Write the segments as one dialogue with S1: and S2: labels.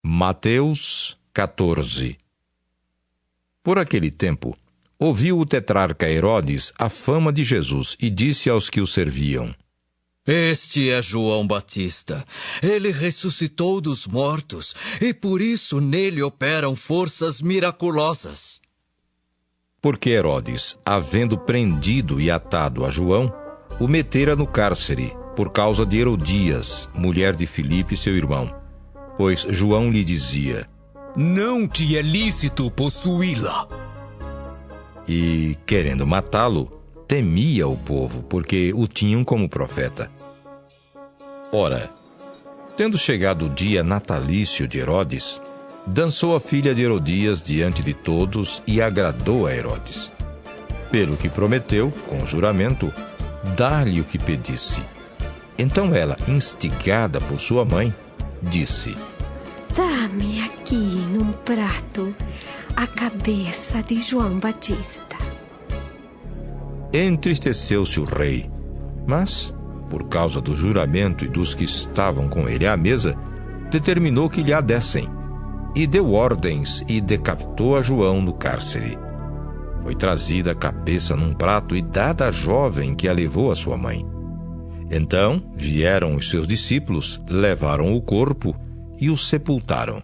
S1: Mateus 14. Por aquele tempo, ouviu o tetrarca Herodes a fama de Jesus e disse aos que o serviam:
S2: Este é João Batista. Ele ressuscitou dos mortos e por isso nele operam forças miraculosas.
S1: Porque Herodes, havendo prendido e atado a João, o metera no cárcere, por causa de Herodias, mulher de Filipe, seu irmão. Pois João lhe dizia:
S3: Não te é lícito possuí-la.
S1: E, querendo matá-lo, temia o povo, porque o tinham como profeta. Ora, tendo chegado o dia natalício de Herodes, dançou a filha de Herodias diante de todos e agradou a Herodes. Pelo que prometeu, com juramento, dar-lhe o que pedisse. Então ela, instigada por sua mãe, disse:
S4: Dá-me aqui num prato a cabeça de João Batista.
S1: Entristeceu-se o rei, mas, por causa do juramento e dos que estavam com ele à mesa, determinou que lhe a dessem, e deu ordens e decapitou a João no cárcere. Foi trazida a cabeça num prato e dada à jovem que a levou à sua mãe. Então vieram os seus discípulos, levaram o corpo e o sepultaram.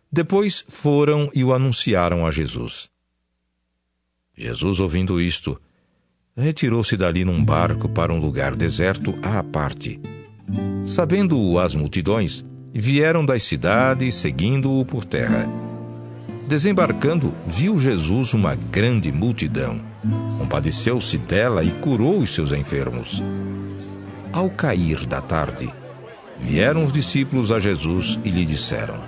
S1: Depois foram e o anunciaram a Jesus. Jesus, ouvindo isto, retirou-se dali num barco para um lugar deserto à parte. Sabendo-o as multidões, vieram das cidades seguindo-o por terra. Desembarcando, viu Jesus uma grande multidão. Compadeceu-se dela e curou os seus enfermos. Ao cair da tarde, vieram os discípulos a Jesus e lhe disseram: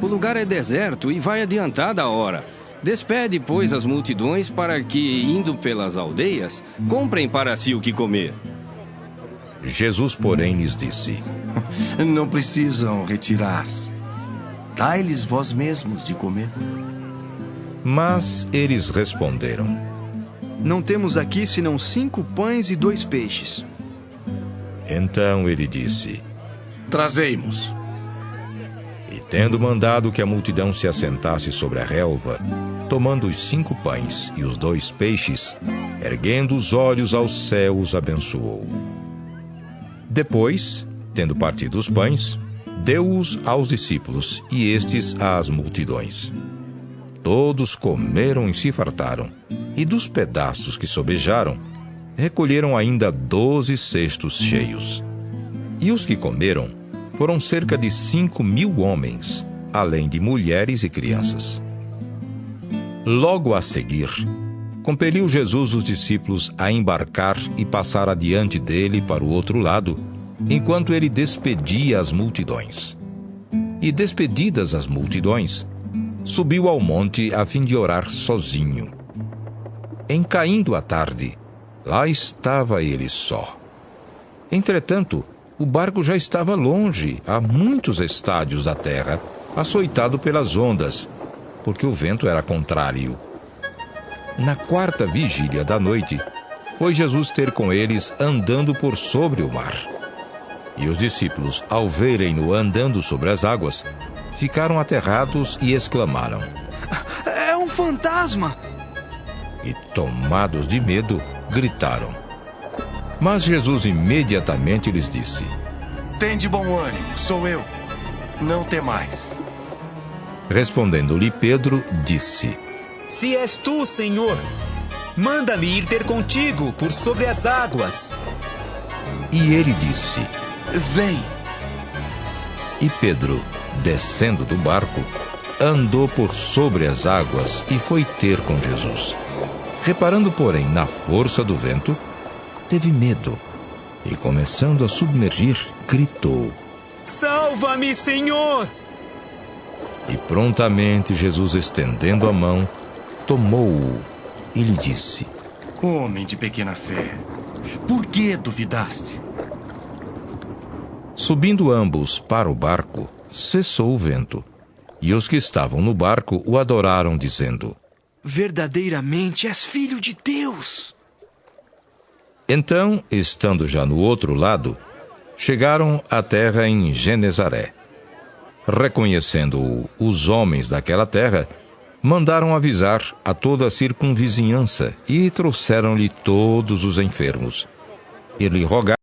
S5: O lugar é deserto e vai adiantada a hora. Despede, pois, as multidões para que, indo pelas aldeias, comprem para si o que comer.
S1: Jesus, porém, lhes disse:
S6: Não precisam retirar-se. Dai-lhes vós mesmos de comer.
S1: Mas eles responderam:
S7: Não temos aqui senão 5 pães e 2 peixes.
S1: Então ele disse:
S6: Trazei-mos.
S1: E tendo mandado que a multidão se assentasse sobre a relva, tomando os 5 pães e os 2 peixes, erguendo os olhos aos céus, abençoou. Depois, tendo partido os pães, deu-os aos discípulos e estes às multidões. Todos comeram e se fartaram, e dos pedaços que sobejaram, recolheram ainda 12 cestos cheios. E os que comeram foram cerca de 5.000 homens, além de mulheres e crianças. Logo a seguir, compeliu Jesus os discípulos a embarcar e passar adiante dele para o outro lado, enquanto ele despedia as multidões. E despedidas as multidões, subiu ao monte a fim de orar sozinho. Em caindo a tarde, lá estava ele só. Entretanto, o barco já estava longe, a muitos estádios da terra, açoitado pelas ondas, porque o vento era contrário. Na 4ª vigília da noite, foi Jesus ter com eles andando por sobre o mar. E os discípulos, ao verem-no andando sobre as águas, ficaram aterrados e exclamaram:
S7: É um fantasma!
S1: E, tomados de medo, gritaram. Mas Jesus imediatamente lhes disse:
S6: Tende bom ânimo, sou eu. Não temais.
S1: Respondendo-lhe Pedro, disse:
S3: Se és tu, Senhor, manda-me ir ter contigo por sobre as águas.
S1: E ele disse:
S6: Vem.
S1: E Pedro, descendo do barco, andou por sobre as águas e foi ter com Jesus. Reparando, porém, na força do vento, teve medo e, começando a submergir, gritou:
S3: Salva-me, Senhor!
S1: E prontamente Jesus, estendendo a mão, tomou-o e lhe disse:
S6: Homem de pequena fé, por que duvidaste?
S1: Subindo ambos para o barco, cessou o vento. E os que estavam no barco o adoraram, dizendo:
S7: Verdadeiramente és filho de Deus!
S1: Então, estando já no outro lado, chegaram à terra em Genezaré. Reconhecendo-o os homens daquela terra, mandaram avisar a toda a circunvizinhança e trouxeram-lhe todos os enfermos. E lhe rogaram